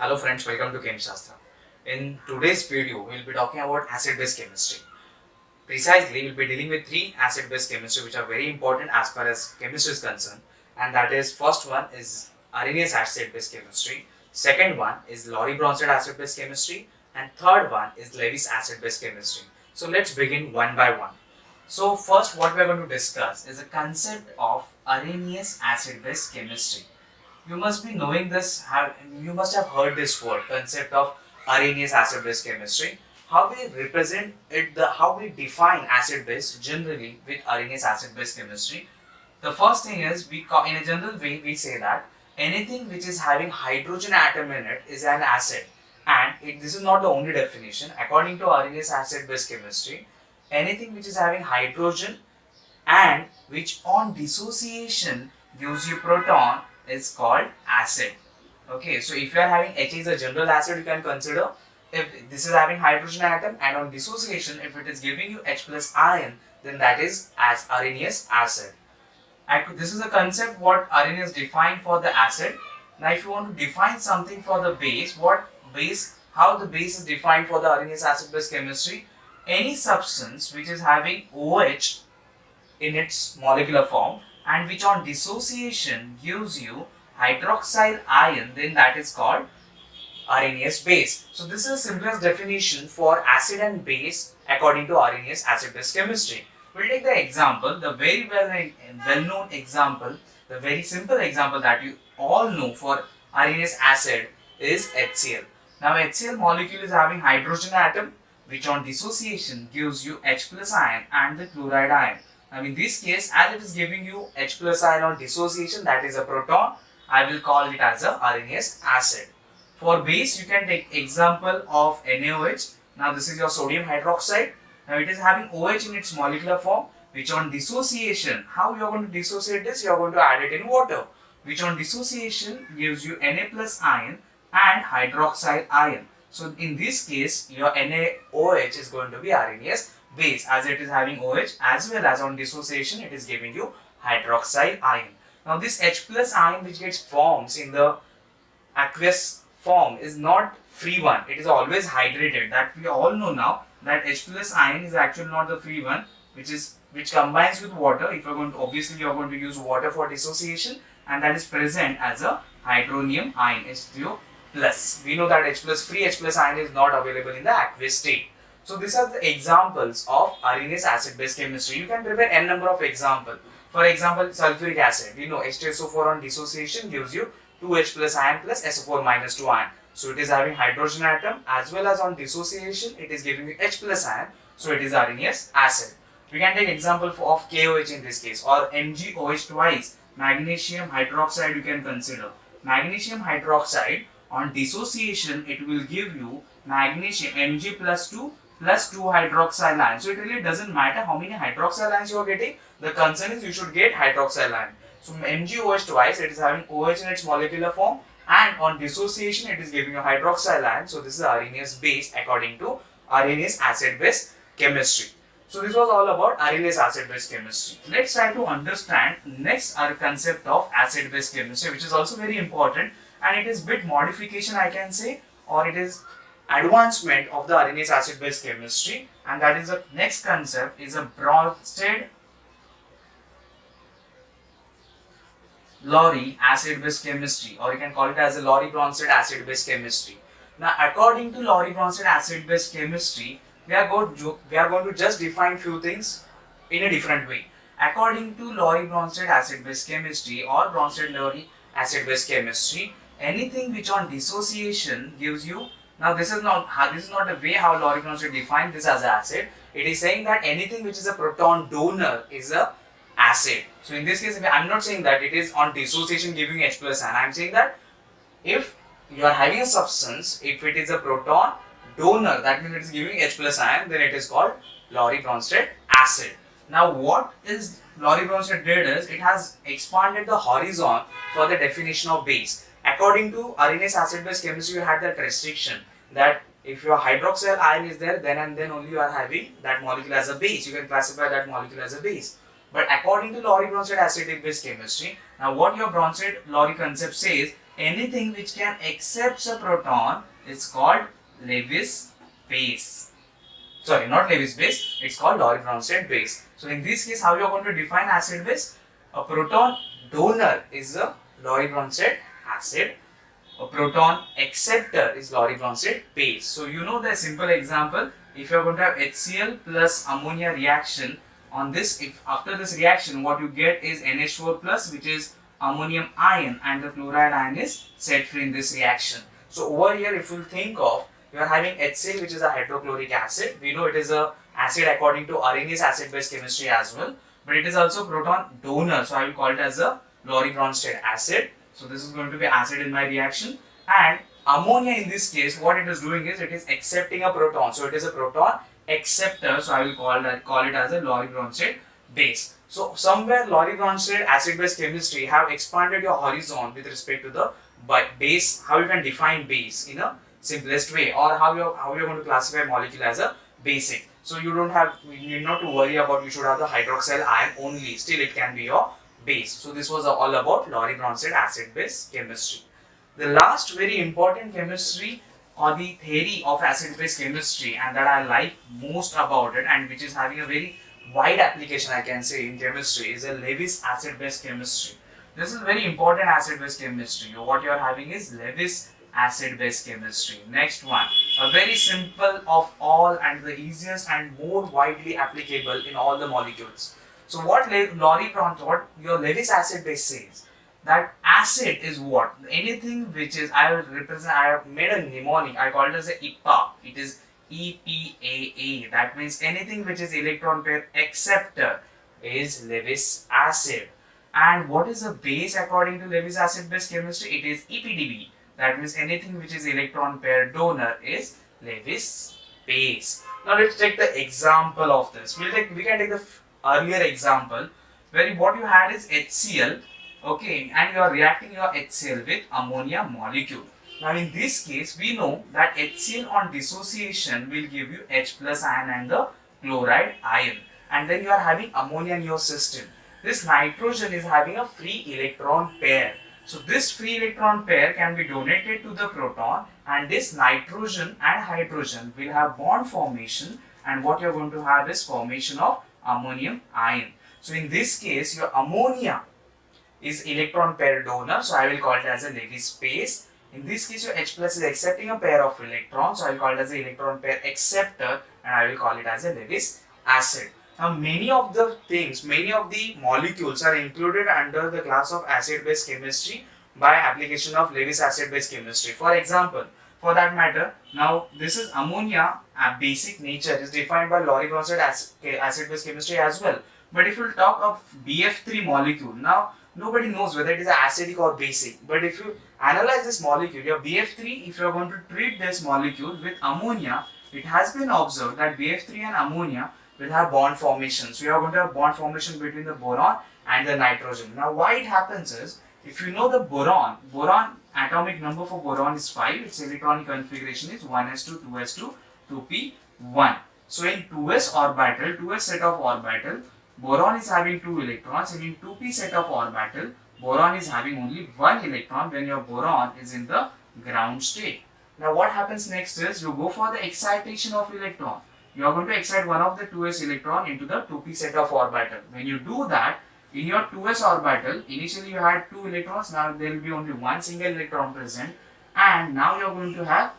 Hello friends, welcome to ChemShastra. In today's video, we will be talking about acid-base chemistry. Precisely, we will be dealing with three acid-base chemistry which are very important as far as chemistry is concerned. And that is, first one is Arrhenius acid-base chemistry. Second one is Lowry Bronsted acid-base chemistry. And third one is Lewis acid-base chemistry. So let's begin one by one. So first what we are going to discuss is the concept of Arrhenius acid-base chemistry. You must be knowing this, you must have heard this word, concept of Arrhenius acid-base chemistry. How we represent it, how we define acid-base generally with Arrhenius acid-base chemistry. The first thing is, in a general way, we say that anything which is having hydrogen atom in it is an acid. And this is not the only definition. According to Arrhenius acid-base chemistry, anything which is having hydrogen and which on dissociation gives you proton is called acid. Okay, so if you are having H is a general acid, you can consider. If this is having hydrogen atom and on dissociation, if it is giving you H plus ion, then that is as Arrhenius acid. And this is a concept what Arrhenius defined for the acid. Now, if you want to define something for the base, how the base is defined for the Arrhenius acid-base chemistry? Any substance which is having OH in its molecular form and which on dissociation gives you hydroxyl ion, then that is called Arrhenius base. So this is the simplest definition for acid and base according to Arrhenius acid-base chemistry. We'll take the example, the very well-known example, the very simple example that you all know for Arrhenius acid is HCl. Now HCl molecule is having hydrogen atom which on dissociation gives you H plus ion and the chloride ion. Now in this case, as it is giving you H plus ion on dissociation, that is a proton, I will call it as a Arrhenius acid. For base, you can take example of NaOH. Now this is your sodium hydroxide. Now it is having OH in its molecular form, which on dissociation, how you are going to dissociate this? You are going to add it in water, which on dissociation gives you Na plus ion and hydroxide ion. So in this case, your NaOH is going to be Arrhenius base, as it is having OH, as well as on dissociation it is giving you hydroxide ion. Now this H plus ion which gets forms in the aqueous form is not free one, it is always hydrated. That we all know now that H plus ion is actually not the free one, which combines with water. If you're going to, obviously you are going to use water for dissociation, and that is present as a hydronium ion, H3O plus. We know that free H plus ion is not available in the aqueous state. So these are the examples of Arrhenius acid-base chemistry. You can prepare n number of examples. For example, sulfuric acid. We know H2SO4 on dissociation gives you 2H plus ion plus SO4 minus 2 ion. So it is having hydrogen atom, as well as on dissociation it is giving you H plus ion. So it is Arrhenius acid. We can take example of KOH in this case, or MgOH twice. Magnesium hydroxide you can consider. Magnesium hydroxide on dissociation it will give you magnesium Mg plus 2 hydroxyl ion. So it really doesn't matter how many hydroxyl ions you are getting. The concern is you should get hydroxyl ion. So MgOH twice, it is having OH in its molecular form, and on dissociation it is giving you hydroxyl ion. So this is Arrhenius base according to Arrhenius acid-base chemistry. So this was all about Arrhenius acid-base chemistry. Let's try to understand next our concept of acid-base chemistry, which is also very important, and it is bit modification I can say, or it is advancement of the Arrhenius acid-base chemistry, and that is the next concept is a Bronsted Lowry acid-base chemistry, or you can call it as a Lowry Bronsted acid-base chemistry. Now according to Lowry Bronsted acid-base chemistry, we are going to just define few things in a different way. According to Lowry Bronsted acid-base chemistry or Bronsted Lowry acid-base chemistry, anything which on dissociation gives you. Now this is not the way how Lowry Bronsted defined this as an acid. It is saying that anything which is a proton donor is a acid. So in this case, I am not saying that it is on dissociation giving H plus ion. I am saying that if you are having a substance, if it is a proton donor, that means it is giving H plus ion, then it is called Lowry Bronsted acid. Now what is Lowry Bronsted did is, it has expanded the horizon for the definition of base. According to Arrhenius acid-base chemistry, you had that restriction that if your hydroxyl ion is there, then and then only you are having that molecule as a base. You can classify that molecule as a base. But according to Lowry Bronsted acid-base chemistry, now what your Bronsted Lowry concept says anything which can accept a proton is called Lewis base. Sorry, not Lewis base, it's called Lowry-Bronsted base. So in this case, how you are going to define acid base? A proton donor is a Lowry-Bronsted acid. A proton acceptor is Lowry-Bronsted base. So you know the simple example, if you are going to have HCl plus ammonia reaction on this, if after this reaction what you get is NH4 plus, which is ammonium ion, and the fluoride ion is set free in this reaction. So over here, if you think of, you are having HCl, which is a hydrochloric acid. We know it is a acid according to Arrhenius acid base chemistry as well, but it is also proton donor, so I will call it as a Lowry-Bronsted acid. So this is going to be acid in my reaction, and ammonia in this case, what it is doing is it is accepting a proton, so it is a proton acceptor, so I will call it as a Lowry-Bronsted base. So somewhere Lowry-Bronsted acid base chemistry have expanded your horizon with respect to the base, how you can define base in a simplest way, or how you're going to classify molecule as a basic. So you need not to worry about you should have the hydroxyl ion only, still it can be your base. So this was all about Lowry-Bronsted acid base chemistry. The last very important chemistry or the theory of acid base chemistry, and that I like most about it, and which is having a very wide application I can say in chemistry, is a Lewis acid base chemistry. This is very important acid base chemistry. What you are having is Lewis acid base chemistry. Next one, a very simple of all and the easiest and more widely applicable in all the molecules. So what what your Lewis acid base says, that acid is what? Anything which is, I have made a mnemonic, I call it as a IPA. It is EPAA. That means anything which is electron pair acceptor is Lewis acid. And what is a base according to Lewis acid base chemistry? It is EPDB. That means anything which is electron pair donor is Lewis base. Now let's take the example of this. We can take the earlier example where what you had is HCl, okay, and you are reacting your HCl with ammonia molecule. Now in this case, we know that HCl on dissociation will give you H plus ion and the chloride ion, and then you are having ammonia in your system. This nitrogen is having a free electron pair. So this free electron pair can be donated to the proton, and this nitrogen and hydrogen will have bond formation, and what you are going to have is formation of ammonium ion. So in this case, your ammonia is electron pair donor, so I will call it as a Lewis base. In this case, your H plus is accepting a pair of electrons, so I will call it as a electron pair acceptor, and I will call it as a Lewis acid. Now many of the molecules are included under the class of acid base chemistry by application of Lewis acid base chemistry. For example, for that matter, now this is ammonia, a basic nature is defined by Lowry-Bronsted acid base chemistry as well. But if you talk of BF3 molecule, now nobody knows whether it is acidic or basic. But if you analyze this molecule, your BF3, if you are going to treat this molecule with ammonia, it has been observed that BF3 and ammonia will have bond formation. So you are going to have bond formation between the boron and the nitrogen. Now why it happens is, if you know the boron atomic number for boron is 5, its electronic configuration is 1s2, 2s2, 2p1. So in 2s orbital, 2s set of orbital, boron is having 2 electrons, and in 2p set of orbital, boron is having only 1 electron when your boron is in the ground state. Now what happens next is, you go for the excitation of electron. You are going to excite one of the 2s electron into the 2p set of orbital. When you do that, in your 2s orbital, initially you had 2 electrons, now there will be only one single electron present, and now you are going to have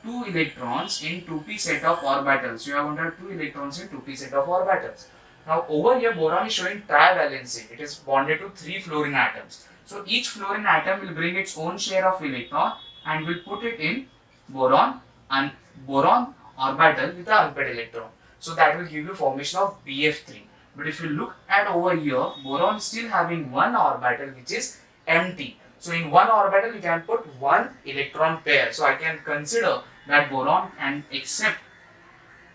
2 electrons in 2p set of orbitals. So you are going to have 2 electrons in 2p set of orbitals. Now over here, boron is showing trivalency. It is bonded to 3 fluorine atoms. So each fluorine atom will bring its own share of electron and will put it in boron orbital with the unpaired electron. So that will give you formation of BF3. But if you look at over here, boron is still having one orbital which is empty. So in one orbital you can put one electron pair. So I can consider that boron can accept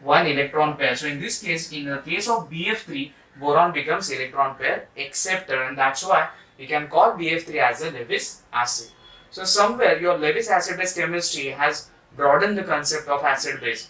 one electron pair. So in this case, in the case of BF3, boron becomes electron pair acceptor, and that's why we can call BF3 as a Lewis acid. So somewhere your Lewis acid base chemistry has broadened the concept of acid base.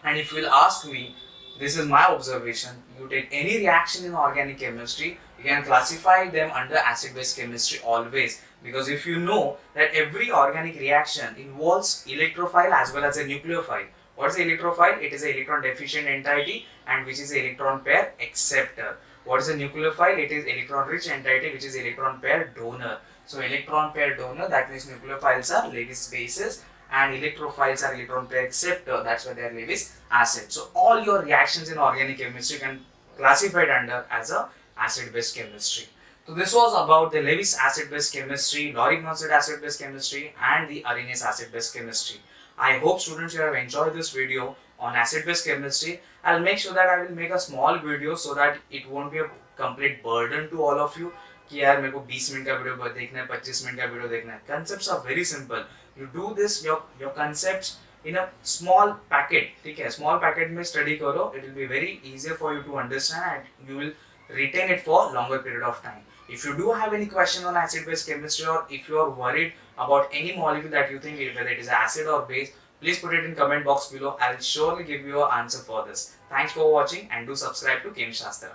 And if you will ask me, this is my observation, you take any reaction in organic chemistry, You can classify them under acid-base chemistry always, because if you know that every organic reaction involves electrophile as well as a nucleophile. What is electrophile? It is an electron deficient entity and which is electron pair acceptor. What is a nucleophile? It is electron rich entity which is electron pair donor. So electron pair donor, that means nucleophiles are Lewis bases and electrophiles are electron pair acceptor, that's why they are Lewis acid. So all your reactions in organic chemistry can classified under as a acid-base chemistry. So this was about the Lewis acid-base chemistry, Lowry Bronsted acid-base chemistry and the Arrhenius acid-base chemistry. I hope students you have enjoyed this video on acid-base chemistry. I'll make sure that I will make a small video so that it won't be a complete burden to all of you कि यार मेरे को 20 minute का video देखना है, 25 minute का video देखना है. Concepts are very simple. You do this your concepts in a small packet. ठीक है, small packet में study करो. It will be very easier for you to understand and you will retain it for longer period of time. If you do have any question on acid-base chemistry or if you are worried about any molecule that you think whether it is acid or base, please put it in comment box below. I will surely give you an answer for this. Thanks for watching and do subscribe to ChemShastra.